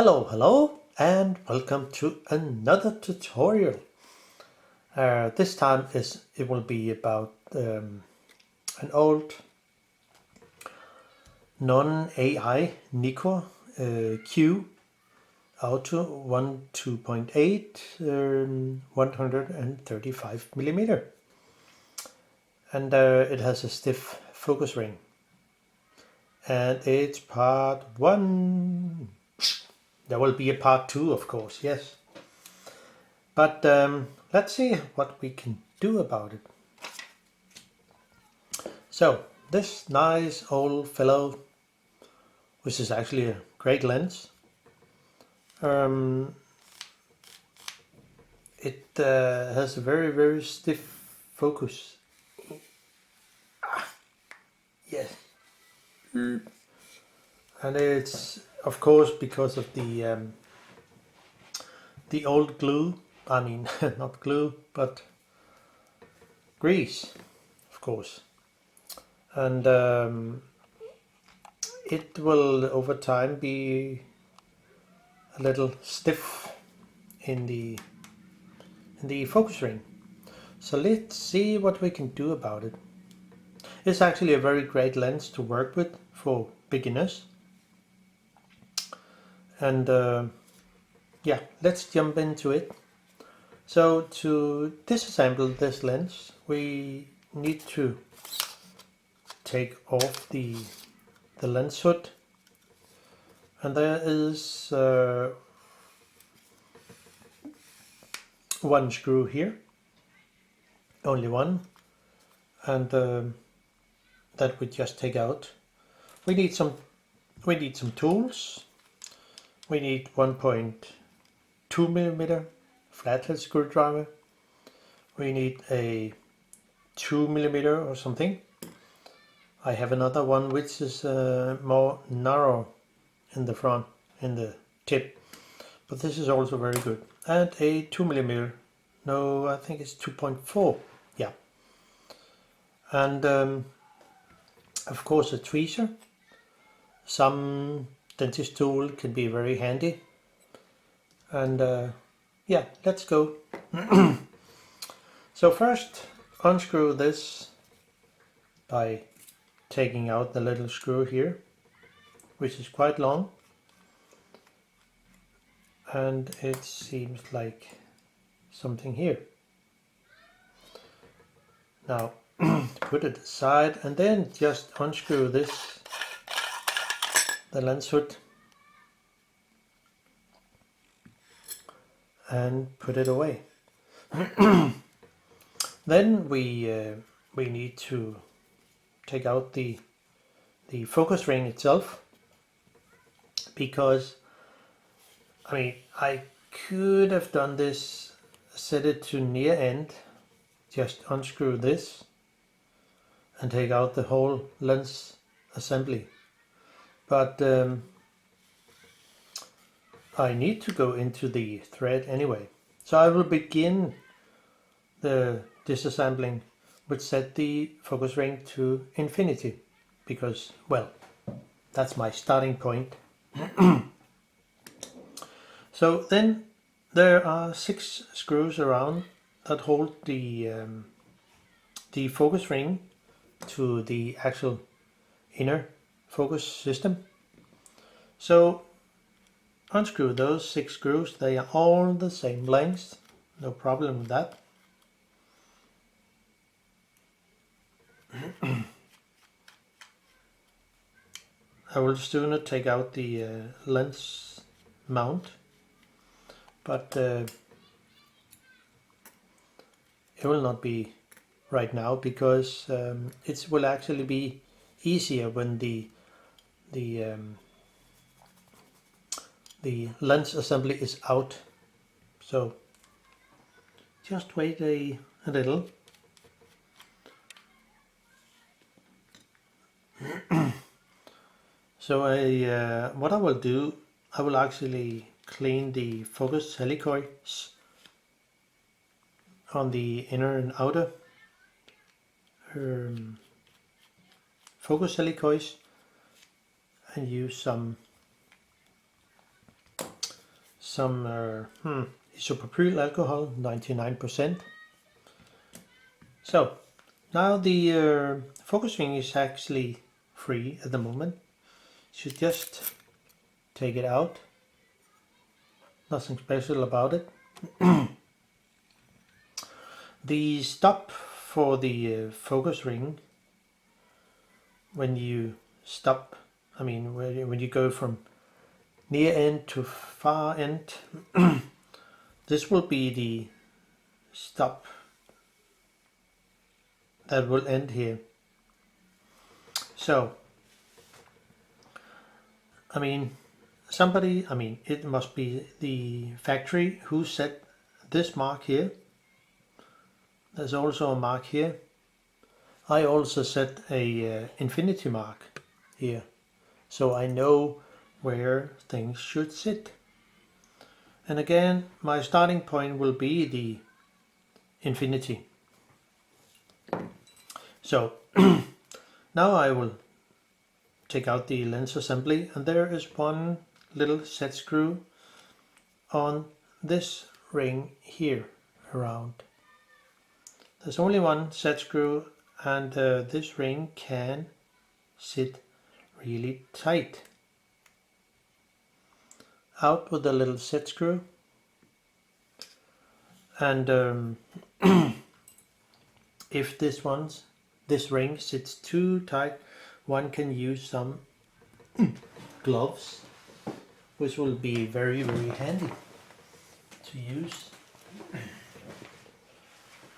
Hello, and welcome to another tutorial. This time it will be about an old Non-Ai Nikkor-Q Auto 1.2.8 135 millimeter, and it has a stiff focus ring, and it's part 1. There will be a part 2, of course, yes. But let's see what we can do about it. So this nice old fellow, which is actually a great lens, it has a very stiff focus. Yes. And it's of course because of the old glue. I mean, not glue, but grease, of course. And it will over time be a little stiff in the focus ring. So let's see what we can do about it. It's actually a very great lens to work with for beginners. And yeah, let's jump into it. So to disassemble this lens, we need to take off the lens hood, and there is one screw here, only one, and that we just take out. We need some tools. We need 1.2 millimeter flathead screwdriver. We need a 2 millimeter or something. I have another one which is more narrow in the front, in the tip, but this is also very good. And a 2 millimeter, no, I think it's 2.4, yeah. And of course a tweezer. Some dentist tool can be very handy. And yeah, let's go. So first, unscrew this by taking out the little screw here, which is quite long, and it seems like something here. Now put it aside, and then just unscrew this, the lens hood, and put it away. Then we need to take out the focus ring itself, because I mean, I could have done this, set it to near end, just unscrew this and take out the whole lens assembly, but I need to go into the thread anyway, so I will begin the disassembling would set the focus ring to infinity, because, well, that's my starting point. So then there are 6 screws around that hold the focus ring to the actual inner focus system. So unscrew those 6 screws. They are all the same length, no problem with that. I will sooner take out the lens mount, but it will not be right now, because it will actually be easier when the lens assembly is out. So just wait a little. So what I will do, I will actually clean the focus helicoids on the inner and outer focus helicoids, and use some some isopropyl alcohol, 99%. So now the focus ring is actually free at the moment. Should just take it out. Nothing special about it. The stop for the focus ring, when you stop, I mean when you go from near end to far end, this will be the stop that will end here. So it must be the factory who set this mark here. There's also a mark here. I also set a infinity mark here, so I know where things should sit. And again, my starting point will be the infinity. So now I will take out the lens assembly, and there is one little set screw on this ring here around. There's only one set screw, and this ring can sit really tight. Out with the little set screw, and if this ring sits too tight, one can use some gloves, which will be very, very handy to use.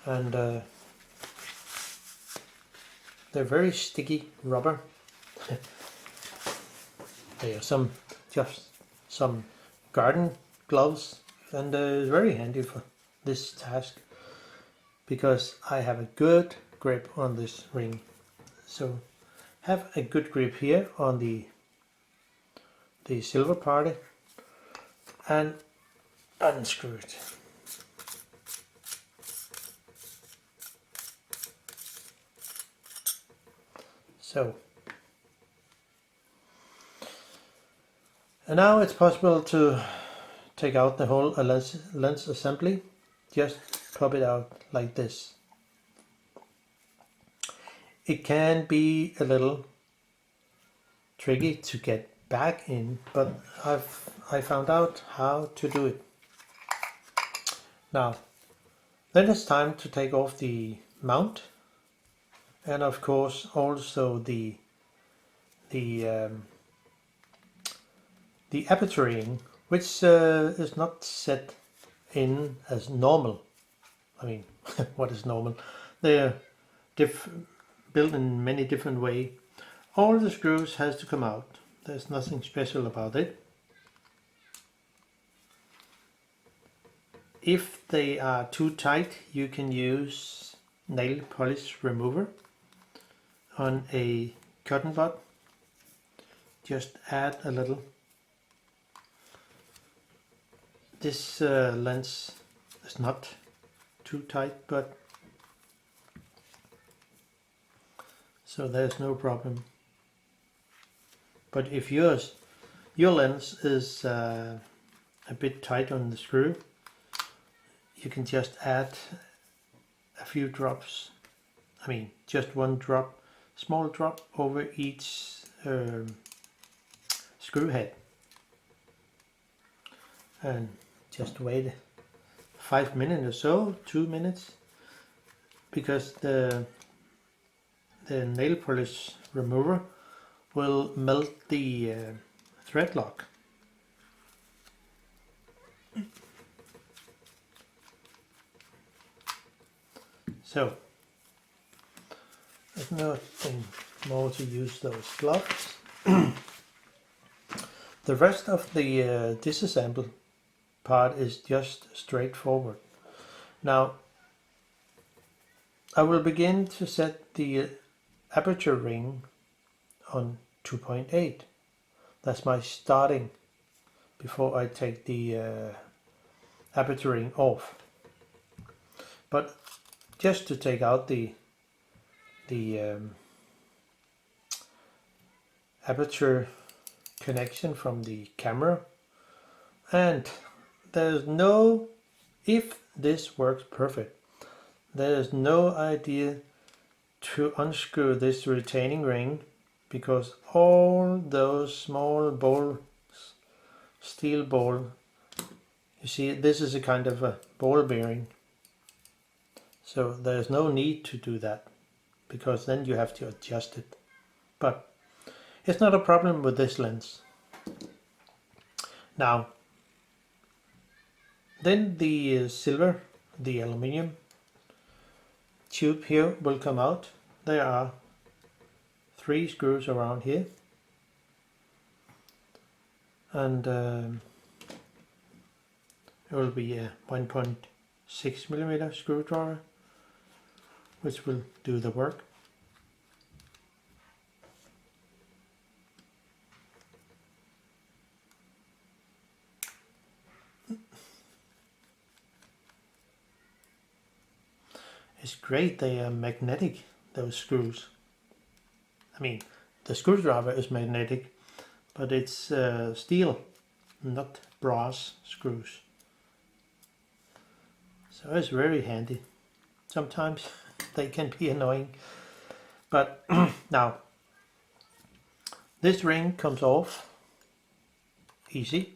And they're very sticky rubber. They are just some garden gloves, and it's very handy for this task because I have a good grip on this ring. So have a good grip here on the silver part and unscrew it. So, and now it's possible to take out the whole lens assembly. Just pop it out like this. It can be a little tricky to get back in, but I found out how to do it. Now, then it's time to take off the mount, and of course also the aperture ring, which is not set in as normal. I mean, what is normal? They're built in many different ways. All the screws has to come out. There's nothing special about it. If they are too tight, you can use nail polish remover on a cotton bud. Just add a little. This lens is not too tight, but so there's no problem. But if your lens is a bit tight on the screw, you can just add a few drops. I mean, just one drop, small drop over each screw head, and just wait 5 minutes or so, 2 minutes, because the nail polish remover will melt the thread lock. So there's nothing more to use those gloves. The rest of the disassembled part is just straightforward. Now I will begin to set the aperture ring on 2.8. That's my starting before I take the aperture ring off. But just to take out the aperture connection from the camera, and there's no, if this works perfect, there is no idea to unscrew this retaining ring, because all those small balls, steel ball, you see this is a kind of a ball bearing, so there's no need to do that, because then you have to adjust it. But it's not a problem with this lens. Now then the silver, the aluminium tube here will come out. There are 3 screws around here, and it will be a 1.6 millimeter screwdriver which will do the work. It's great they are magnetic, those screws. I mean, the screwdriver is magnetic, but it's steel, not brass screws. So it's very handy. Sometimes they can be annoying. But now, this ring comes off easy,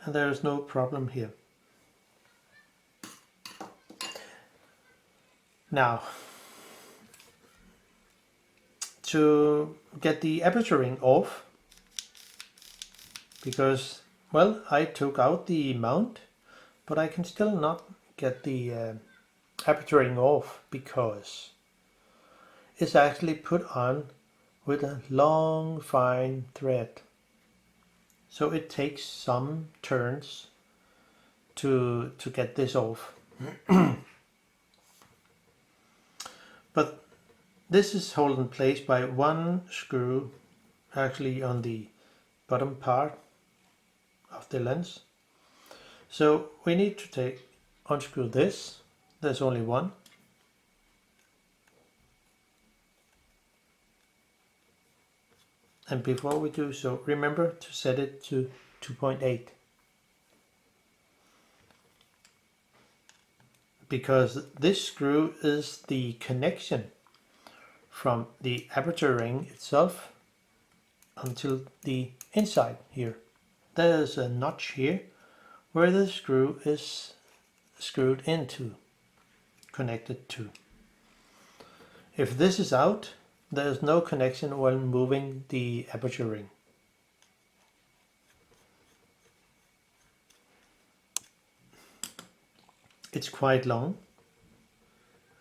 and there is no problem here. Now, to get the aperture ring off, because, well, I took out the mount, but I can still not get the aperture ring off, because it's actually put on with a long fine thread. So it takes some turns to get this off. But this is held in place by one screw actually on the bottom part of the lens. So we need to unscrew this. There's only one. And before we do so, remember to set it to 2.8. Because this screw is the connection from the aperture ring itself until the inside here. There's a notch here where the screw is screwed into, connected to. If this is out, there's no connection when moving the aperture ring. It's quite long,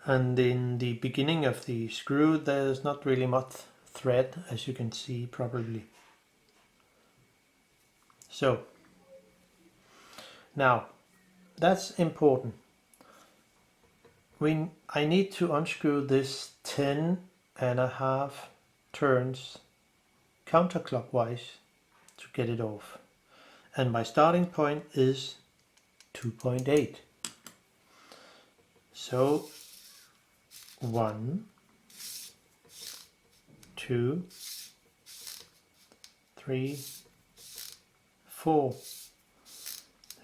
and in the beginning of the screw there's not really much thread, as you can see probably. So now that's important. I need to unscrew this 10.5 turns counterclockwise to get it off, and my starting point is 2.8. So 1, 2, 3, 4,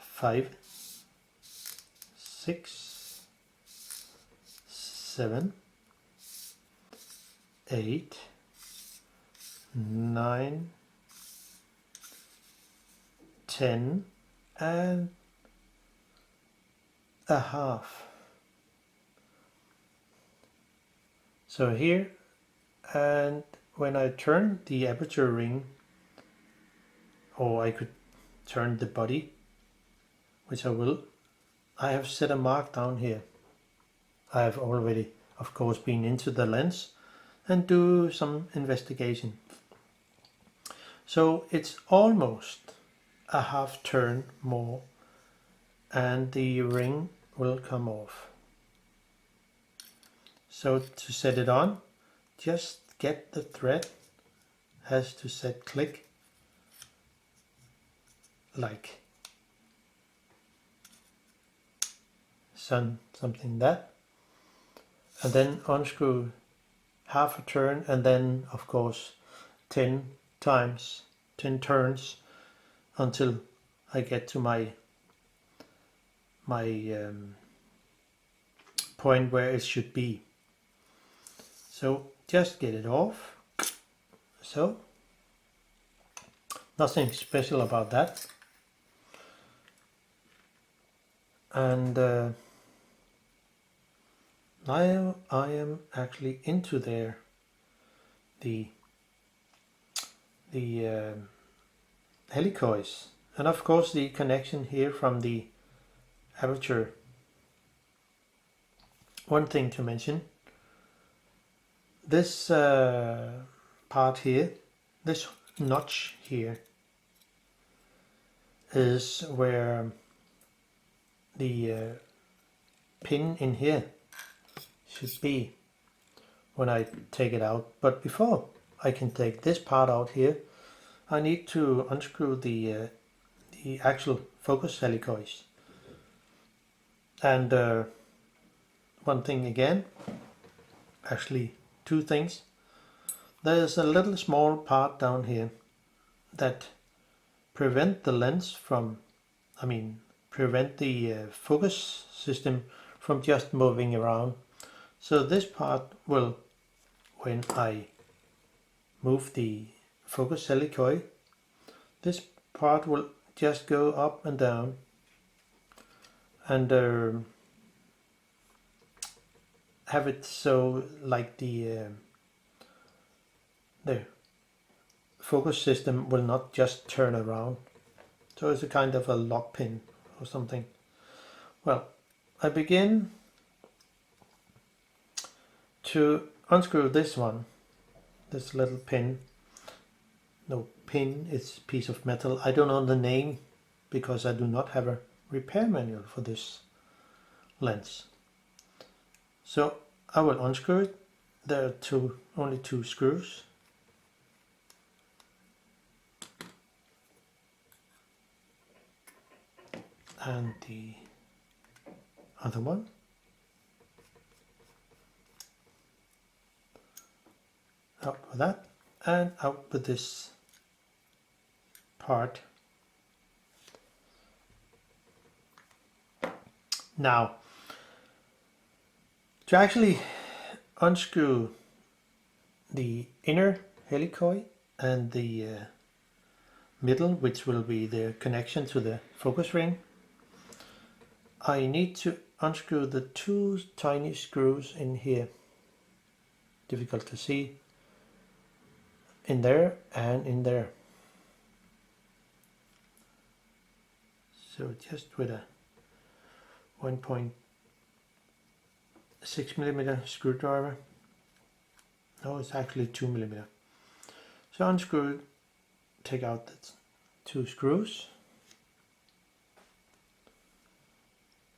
5, 6, 7, 8, 9, 10 and a half. So here, and when I turn the aperture ring, or I could turn the body, which I will, I have set a mark down here. I have already, of course, been into the lens and do some investigation. So it's almost a half turn more and the ring will come off. So to set it on, just get the thread, has to set click, like something that, and then unscrew half a turn, and then of course 10 turns until I get to my point where it should be. So just get it off. So nothing special about that. And now I am actually into there the helicoids, and of course the connection here from the aperture. One thing to mention, this part here, this notch here, is where the pin in here should be when I take it out. But before I can take this part out here, I need to unscrew the actual focus helicoids. And one thing again, actually two things. There's a little small part down here that prevent the lens from, prevent the focus system from just moving around. So this part will, when I move the focus helicoid, this part will just go up and down, and have it so like the focus system will not just turn around. So it's a kind of a lock pin or something. Well, I begin to unscrew this one, this little pin. No pin, it's a piece of metal. I don't know the name because I do not have a repair manual for this lens. So I will unscrew it. There are only two screws. And the other one. Out with that, and out with this part. Now, to actually unscrew the inner helicoid and the middle, which will be the connection to the focus ring, I need to unscrew the two tiny screws in here. Difficult to see. In there and in there. So just with a 1.6 millimeter screwdriver. No, it's actually 2 millimeter. So unscrew, take out the two screws.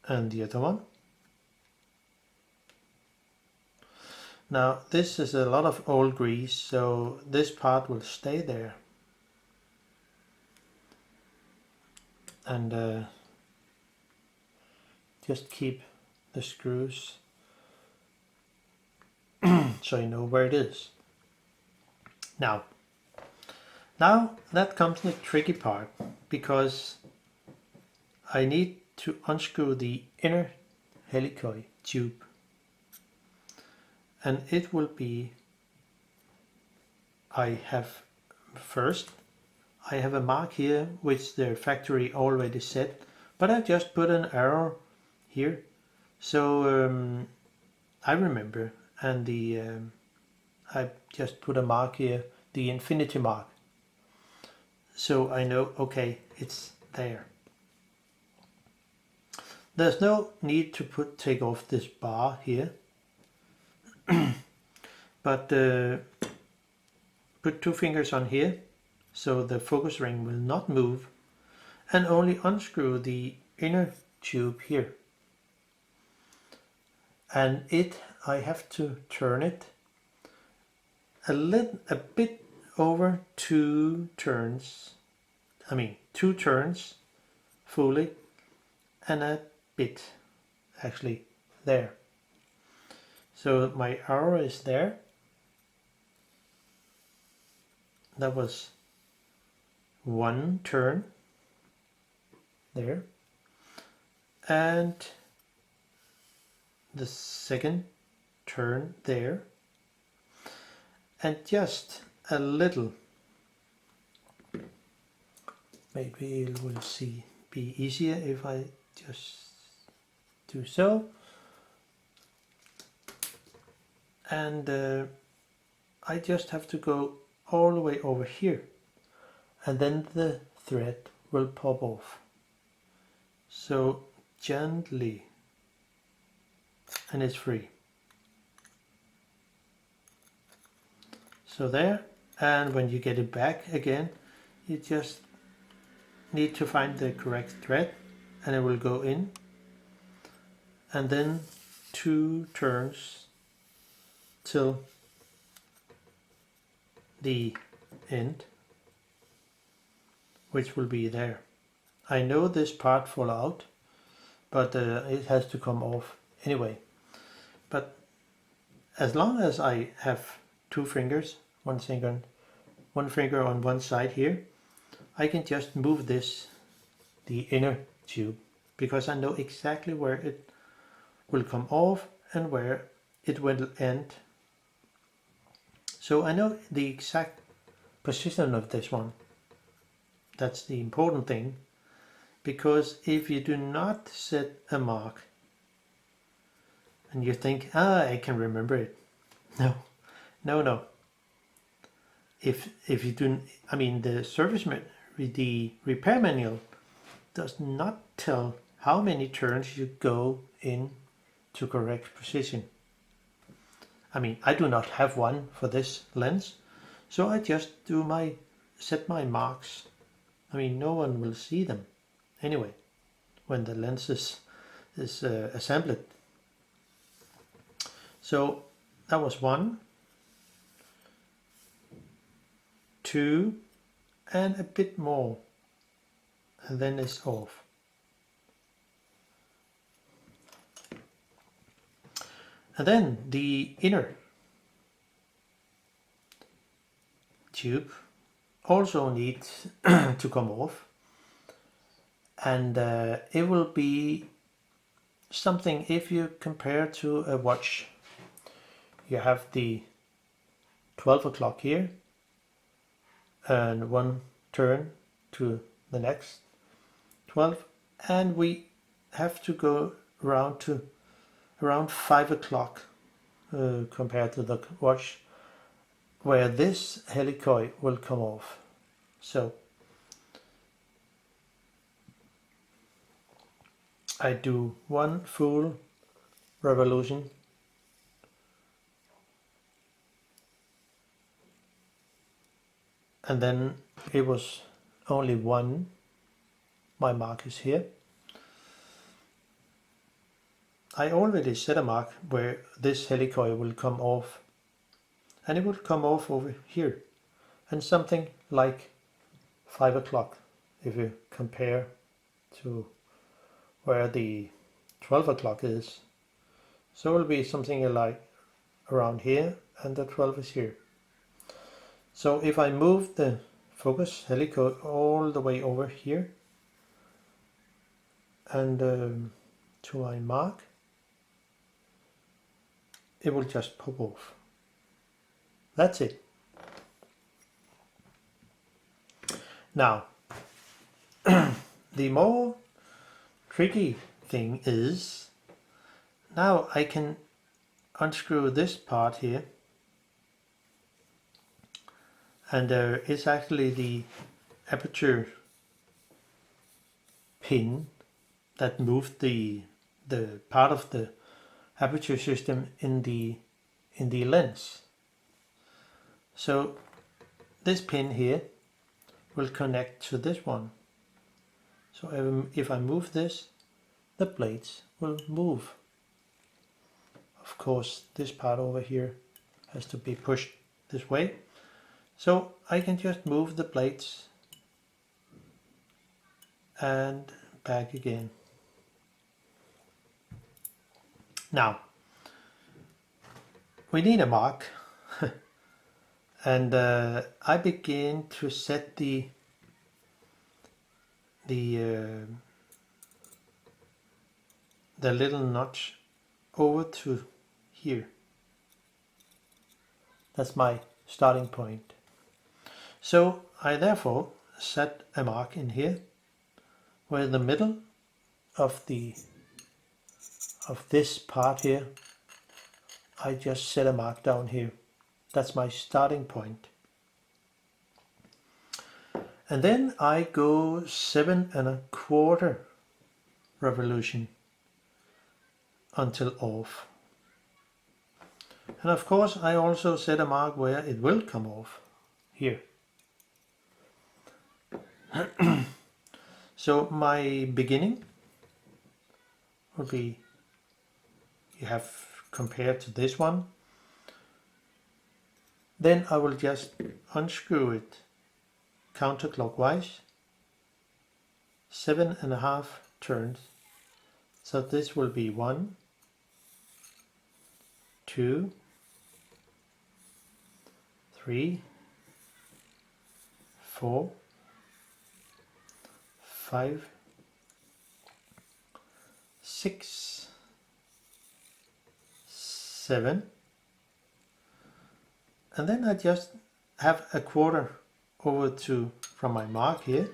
And the other one. Now this is a lot of old grease, so this part will stay there. And just keep the screws so you know where it is. Now that comes the tricky part, because I need to unscrew the inner helicoid tube, and it will be, I have a mark here which the factory already set, but I just put an arrow here, so I remember, and I just put a mark here, the infinity mark, so I know, okay, it's there. There's no need to take off this bar here, but put two fingers on here so the focus ring will not move, and only unscrew the inner tube here. And I have to turn it a bit over 2 turns. Two turns fully, and a bit actually there. So my arrow is there. That was 1 turn. there, and the second turn there, and just a little, maybe it will be easier if I just do so, and I just have to go all the way over here, and then the thread will pop off. So gently, and it's free. So there, and when you get it back again, you just need to find the correct thread, and it will go in, and then 2 turns till the end, which will be there. I know this part fall out, but it has to come off anyway. But as long as I have 2 fingers, one finger on one side here, I can just move this, the inner tube, because I know exactly where it will come off and where it will end. So I know the exact position of this one. That's the important thing, because if you do not set a mark and you think, I can remember it. No. If you do, I mean, the repair manual does not tell how many turns you go in to correct position. I mean, I do not have one for this lens, so I just set my marks. I mean, no one will see them anyway when the lens is assembled. So that was 1, 2, and a bit more, and then it's off. And then the inner tube also needs to come off, and it will be something, if you compare to a watch, you have the 12 o'clock here and 1 turn to the next 12, and we have to go around to around 5 o'clock compared to the watch, where this helicoid will come off. So I do 1 full revolution, and then it was only 1. My mark is here. I already set a mark where this helicoid will come off, and it will come off over here, and something like 5 o'clock if you compare to where the 12 o'clock is. So it will be something like around here, and the 12 is here. So if I move the focus helicoid all the way over here and to my mark, it will just pop off. That's it. Now, the more tricky thing is, now I can unscrew this part here, and there is actually the aperture pin that moved the part of the aperture system in the lens. So this pin here will connect to this one. So if I move this, the blades will move. Of course, this part over here has to be pushed this way. So I can just move the blades and back again. Now, we need a mark, and I begin to set the the little notch over to here. That's my starting point. So I therefore set a mark in here where the middle of this part here, I just set a mark down here. That's my starting point. And then I go 7¼ revolution until off. And of course I also set a mark where it will come off, here. So my beginning will be, you have compared to this one. Then I will just unscrew it counterclockwise, 7½ turns. So this will be 1, 2, 3, 4, 5, 6, 7, and then I just have a quarter over to, from my mark here,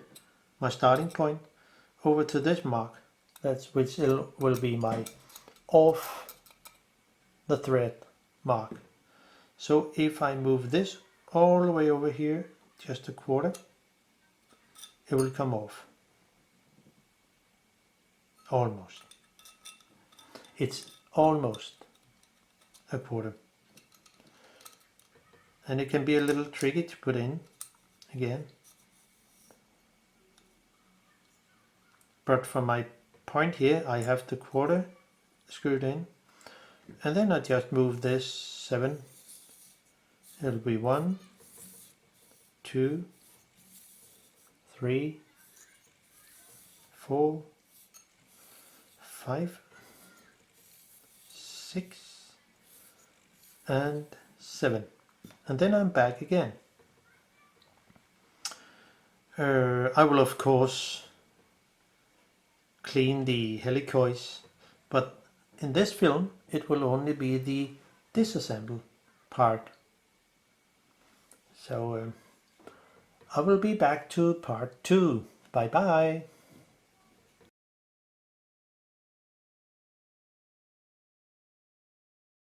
my starting point, over to this mark. That's which will be my off the thread mark. So if I move this all the way over here, just a quarter, it will come off. Almost. It's almost a quarter. And it can be a little tricky to put in again. But from my point here, I have the quarter screwed in. And then I just move this 7. It'll be 1, 2, 3, 4, 5, 6, and 7. And then I'm back again. I will of course clean the helicoids, but in this film it will only be the disassemble part. So I will be back to part 2. Bye bye.